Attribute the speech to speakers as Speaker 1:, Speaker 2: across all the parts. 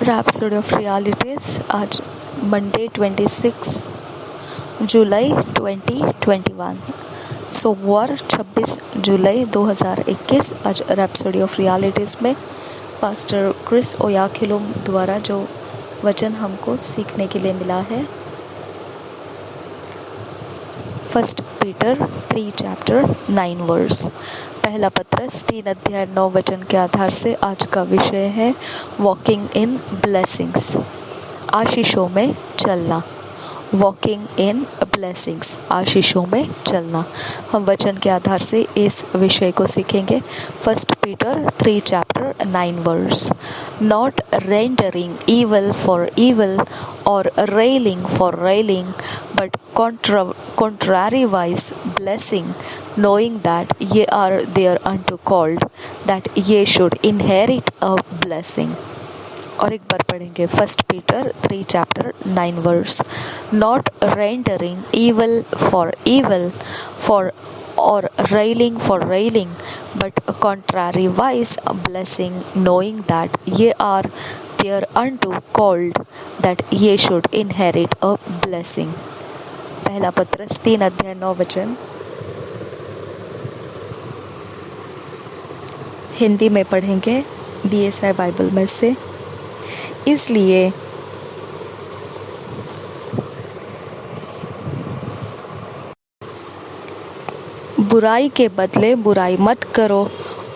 Speaker 1: Rhapsody of realities आज Monday 26 जुलाई 2021 सोमवार 26 जुलाई 2021। आज रैप्सोडी ऑफ रियलिटीज़ में पास्टर क्रिस ओयाखिलुम द्वारा जो वचन हमको सीखने के लिए मिला है, 1 पीटर 3 चैप्टर 9 वर्स। पहला पत्रस 3 अध्याय 9 वचन के आधार से आज का विषय है वॉकिंग इन ब्लेसिंग्स, आशीषों में चलना। वॉकिंग इन ब्लेसिंग्स, आशीषों में चलना। हम वचन के आधार से इस विषय को सीखेंगे। 1 Peter 3 chapter 9 verse. Not rendering evil for evil or railing for railing, but contrariwise blessing, knowing that ye are thereunto called, that ye should inherit a blessing. और एक बार पढ़ेंगे 1 Peter 3 chapter 9 verse. Not rendering evil for evil for or railing for railing, but contrariwise blessing, knowing that ye are thereunto called, that ye should inherit a blessing. पहला पत्रस 3 अध्याय 9 वचन हिंदी में पढ़ेंगे BSI बाइबल में से। इसलिए बुराई के बदले बुराई मत करो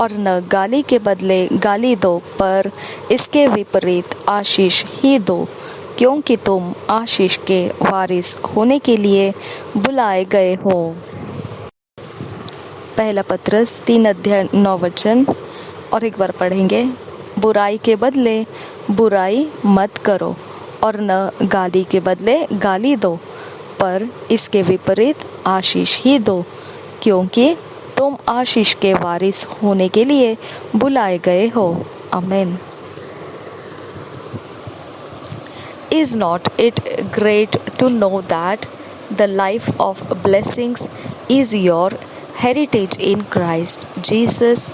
Speaker 1: और न गाली के बदले गाली दो, पर इसके विपरीत आशीष ही दो, क्योंकि तुम आशीष के वारिस होने के लिए बुलाए गए हो। पहला पत्रस 3 अध्याय 9 वचन और एक बार पढ़ेंगे। बुराई के बदले बुराई मत करो और न गाली के बदले गाली दो, पर इसके विपरीत आशीष ही दो, क्योंकि तुम आशीष के वारिस होने के लिए बुलाए गए हो। आमीन। Is not it great to know that the life of blessings is your heritage in Christ Jesus?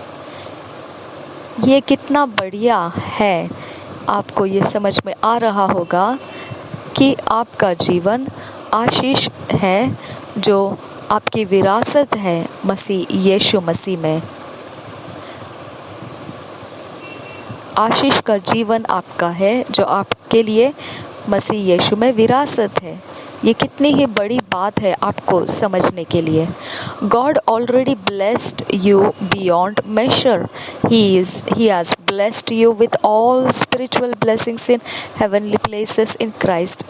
Speaker 1: ये कितना बढ़िया है। आपको ये समझ में आ रहा होगा कि आपका जीवन आशीष है जो आपकी विरासत है मसीह यीशु मसीह में। आशीष का जीवन आपका है जो आपके लिए मसीह यीशु में विरासत है। ये कितनी ही बड़ी बात है आपको समझने के लिए। God already blessed you beyond measure. He has blessed you with all spiritual blessings in heavenly places in Christ.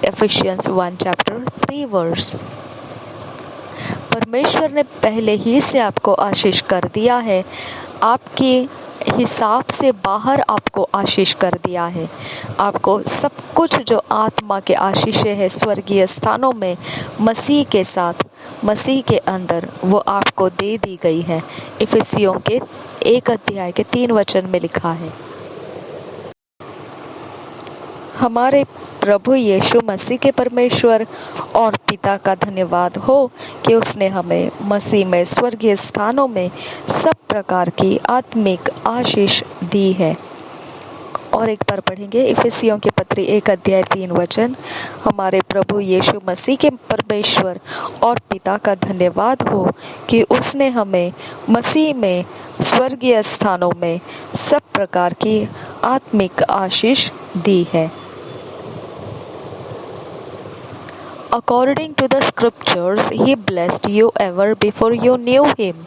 Speaker 1: Ephesians 1 chapter 3 verse. परमेश्वर ने पहले ही से आपको आशीष कर दिया है, आपके हिसाब से बाहर आपको आशीष कर दिया है। आपको सब कुछ जो आत्मा के आशीष है स्वर्गीय स्थानों में मसीह के साथ, मसीह के अंदर, वो आपको दे दी गई है। इफिसियों के 1 अध्याय के 3 वचन में लिखा है। हमारे प्रभु यीशु मसीह के परमेश्वर और पिता का धन्यवाद हो कि उसने हमें मसीह में स्वर्गीय स्थानों में सब प्रकार की आत्मिक आशीष दी है। और एक बार पढ़ेंगे इफिसियों की पत्री 1 अध्याय 3 वचन। हमारे प्रभु यीशु मसीह के परमेश्वर और पिता का धन्यवाद हो कि उसने हमें मसीह में स्वर्गीय स्थानों में सब प्रकार की आत्मिक आशीष दी है। According to the scriptures, he blessed you ever before you knew him.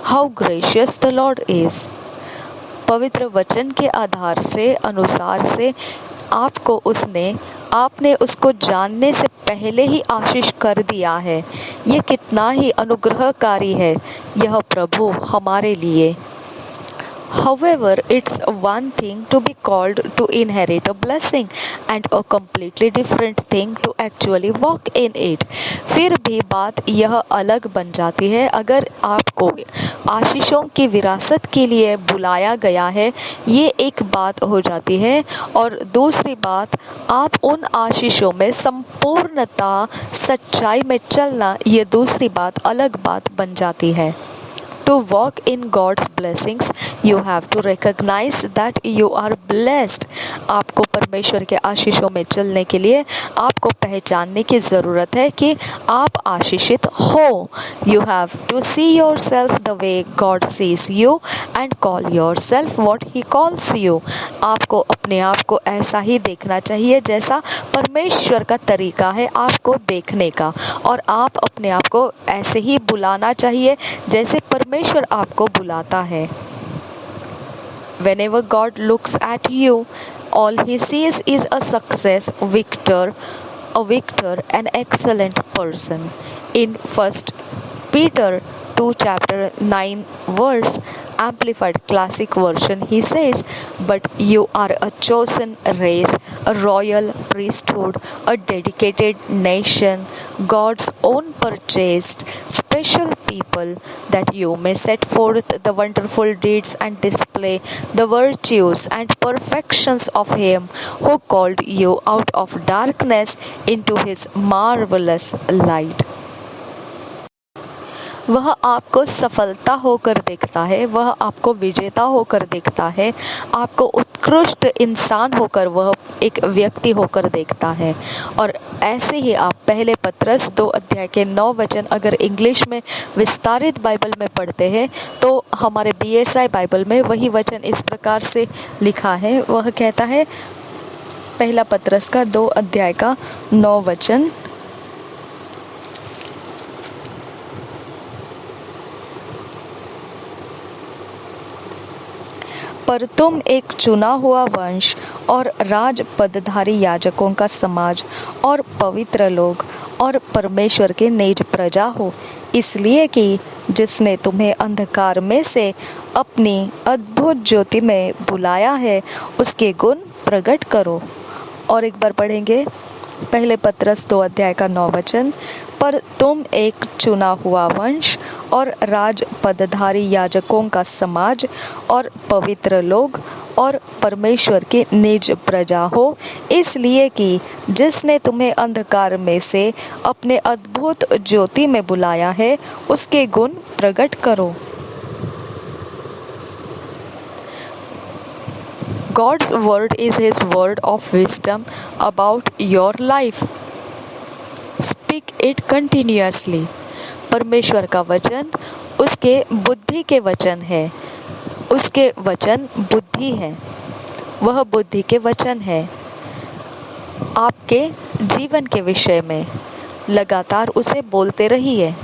Speaker 1: How gracious the Lord is. पवित्र वचन के आधार से, अनुसार से आपने उसको जानने से पहले ही आशीष कर दिया है। ये कितना ही अनुग्रहकारी है यह प्रभु हमारे लिए। However, it's one thing to be called to inherit a blessing and a completely different thing to actually walk in it. फिर भी बात यह अलग बन जाती है अगर आपको आशीषों की विरासत के लिए बुलाया गया है, ये एक बात हो जाती है, और दूसरी बात आप उन आशीषों में संपूर्णता सच्चाई में चलना, ये दूसरी बात अलग बात बन जाती है। To walk in God's blessings, you have to recognize that you are blessed. आपको परमेश्वर के आशीषों में चलने के लिए आपको पहचानने की ज़रूरत है कि आप आशीषित हो. You have to see yourself the way God sees you and call yourself what He calls you. आपको अपने आप को ऐसा ही देखना चाहिए जैसा परमेश्वर का तरीका है आपको देखने का, और आप अपने आप को ऐसे ही बुलाना चाहिए जैसे परमेश्वर आपको बुलाता है. Whenever God looks at you, all He sees is a success, a victor, an excellent person. In 1 Peter 2 chapter 9 verse Amplified Classic Version, he says, "But you are a chosen race, a royal priesthood, a dedicated nation, God's own purchased, special people, that you may set forth the wonderful deeds and display the virtues and perfections of Him who called you out of darkness into His marvelous light." वह आपको सफलता होकर देखता है, वह आपको विजेता होकर देखता है, आपको उत्कृष्ट इंसान होकर वह एक व्यक्ति होकर देखता है. और ऐसे ही आप पहले पत्रस 2 अध्याय के 9 वचन अगर इंग्लिश में विस्तारित बाइबल में पढ़ते हैं तो हमारे BSI बाइबल में वही वचन इस प्रकार से लिखा है. वह कहता है, पहला पत्रस का 2 अध्याय का 9 वचन, पर तुम एक चुना हुआ वंश और राज पदधारी याजकों का समाज और पवित्र लोग और परमेश्वर के निज प्रजा हो, इसलिए कि जिसने तुम्हें अंधकार में से अपनी अद्भुत ज्योति में बुलाया है उसके गुण प्रकट करो. और एक बार पढ़ेंगे पहले पत्रस 2 अध्याय का 9 वचन, पर तुम एक चुना हुआ वंश और राज पदधारी याजकों का समाज और पवित्र लोग और परमेश्वर की निज प्रजा हो, इसलिए कि जिसने तुम्हें अंधकार में से अपने अद्भुत ज्योति में बुलाया है उसके गुण प्रकट करो. God's word is His word of wisdom about your life. Speak it continuously. परमेश्वर का वचन उसके बुद्धि के वचन है, उसके वचन बुद्धि है, वह बुद्धि के वचन है. आपके जीवन के विषय में लगातार उसे बोलते रहिए.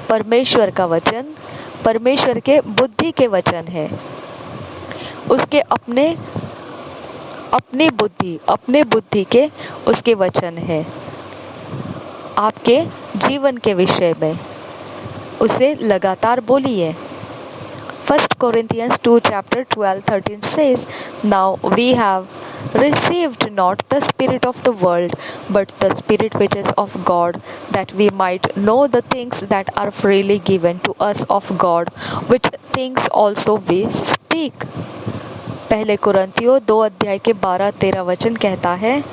Speaker 1: परमेश्वर का वचन परमेश्वर के बुद्धि के वचन है, उसके अपने बुद्धि के उसके वचन है. आपके जीवन के विषय में उसे लगातार बोलिए. 1 Corinthians 2 chapter 12-13 says, "Now we have received not the spirit of the world, but the Spirit which is of God, that we might know the things that are freely given to us of God, which things also we speak." पहले कुरिन्थियों 2 अध्याय के 12-13 वचन कहता है,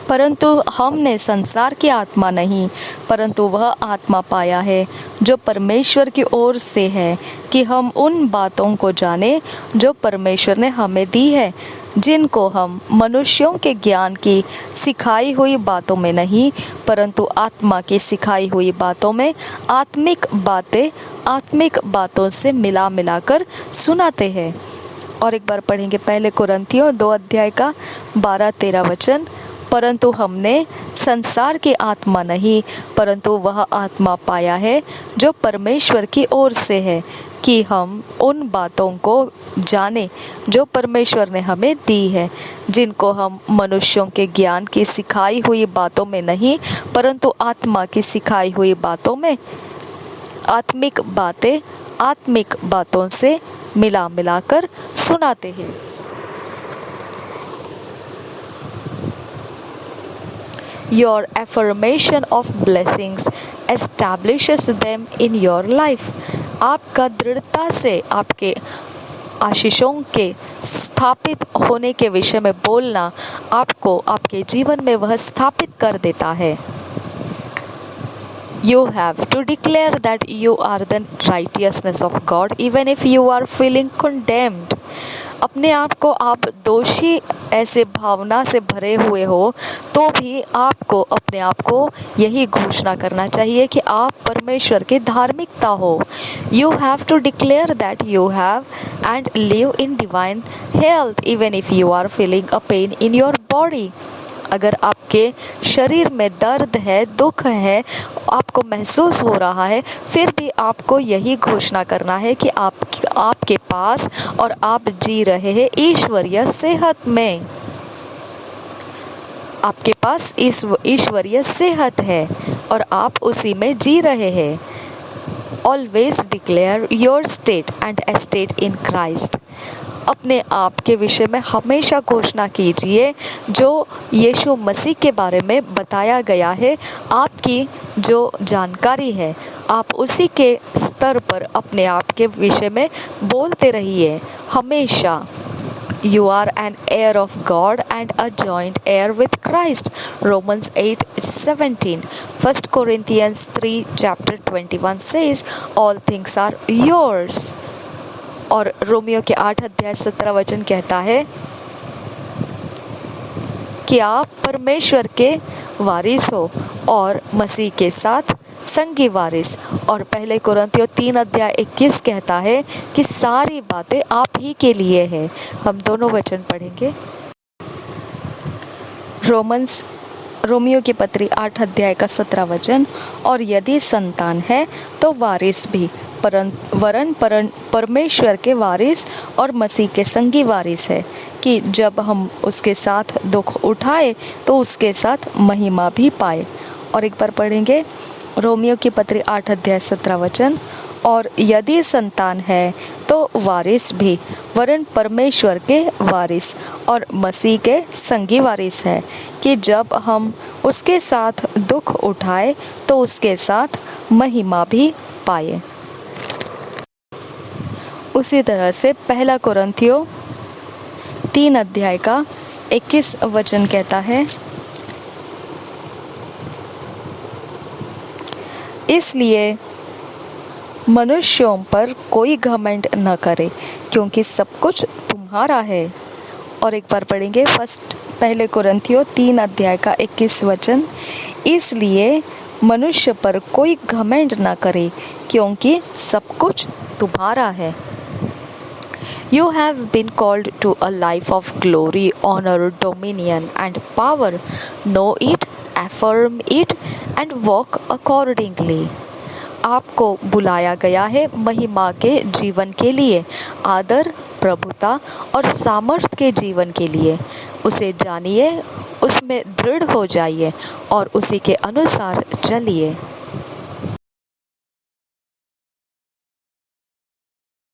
Speaker 1: परंतु हमने संसार की आत्मा नहीं, परंतु वह आत्मा पाया है जो परमेश्वर की ओर से है, कि हम उन बातों को जाने जो परमेश्वर ने हमें दी है, जिनको हम मनुष्यों के ज्ञान की सिखाई हुई बातों में नहीं, परंतु आत्मा की सिखाई हुई बातों में आत्मिक बातों से मिला मिलाकर सुनाते हैं. और एक बार पढ़ेंगे पहले कुरिन्थियों 2 अध्याय का 12-13 वचन, परंतु हमने संसार की आत्मा नहीं, परंतु वह आत्मा पाया है जो परमेश्वर की ओर से है, कि हम उन बातों को जाने जो परमेश्वर ने हमें दी है, जिनको हम मनुष्यों के ज्ञान की सिखाई हुई बातों में नहीं, परंतु आत्मा की सिखाई हुई बातों में आत्मिक बातों से मिला मिलाकर सुनाते हैं. Your affirmation of blessings establishes them in your life. आपका दृढ़ता से आपके आशीषों के स्थापित होने के विषय में बोलना आपको आपके जीवन में वह स्थापित कर देता है. You have to declare that you are the righteousness of God even if you are feeling condemned. अपने आप को आप दोषी ऐसे भावना से भरे हुए हो तो भी आपको अपने आप को यही घोषणा करना चाहिए कि आप परमेश्वर की धार्मिकता हो. You have to declare that you have and live in divine health even if you are feeling a pain in your body. अगर आपके शरीर में दर्द है, दुख है, आपको महसूस हो रहा है, फिर भी आपको यही घोषणा करना है कि आपके पास और आप जी रहे हैं ईश्वरीय सेहत में. आपके पास ईश्वरीय सेहत है और आप उसी में जी रहे हैं. Always declare your state and estate in Christ. अपने आप के विषय में हमेशा घोषणा कीजिए जो यीशु मसीह के बारे में बताया गया है. आपकी जो जानकारी है आप उसी के स्तर पर अपने आप के विषय में बोलते रहिए हमेशा. You are an heir of God and a joint heir with Christ. Romans 8:17. 1 Corinthians 3:21 says, all things are yours. और रोमियो के 8:17 कहता है कि आप परमेश्वर के वारिस हो और मसीह के साथ संगी वारिस. और पहले कुरिन्थियों 3:21 कहता है कि सारी बातें आप ही के लिए है. हम दोनों वचन पढ़ेंगे. रोमियो की पत्री 8:17. और यदि संतान है तो वारिस भी, वरन परमेश्वर के वारिस और मसीह के संगी वारिस है कि जब हम उसके साथ दुख उठाए तो उसके साथ महिमा भी पाए. और एक बार पढ़ेंगे रोमियो की पत्री 8:17. और यदि संतान है तो वारिस भी, वरन परमेश्वर के वारिस और मसीह के संगी वारिस है कि जब हम उसके साथ दुख उठाए तो उसके साथ महिमा भी पाए. उसी तरह से पहला कुरिन्थियों 3:21 कहता है, इसलिए मनुष्यों पर कोई घमंड न करे क्योंकि सब कुछ तुम्हारा है. और एक बार पढ़ेंगे पहले कुरिन्थियों 3:21. इसलिए मनुष्य पर कोई घमंड न करे क्योंकि सब कुछ तुम्हारा है. You have been called to a life of glory, honor, dominion and power. Know it, affirm it and walk accordingly. आपको बुलाया गया है महिमा के जीवन के लिए, आदर, प्रभुता और सामर्थ्य के जीवन के लिए. उसे जानिए, उसमें दृढ़ हो जाइए और उसी के अनुसार चलिए.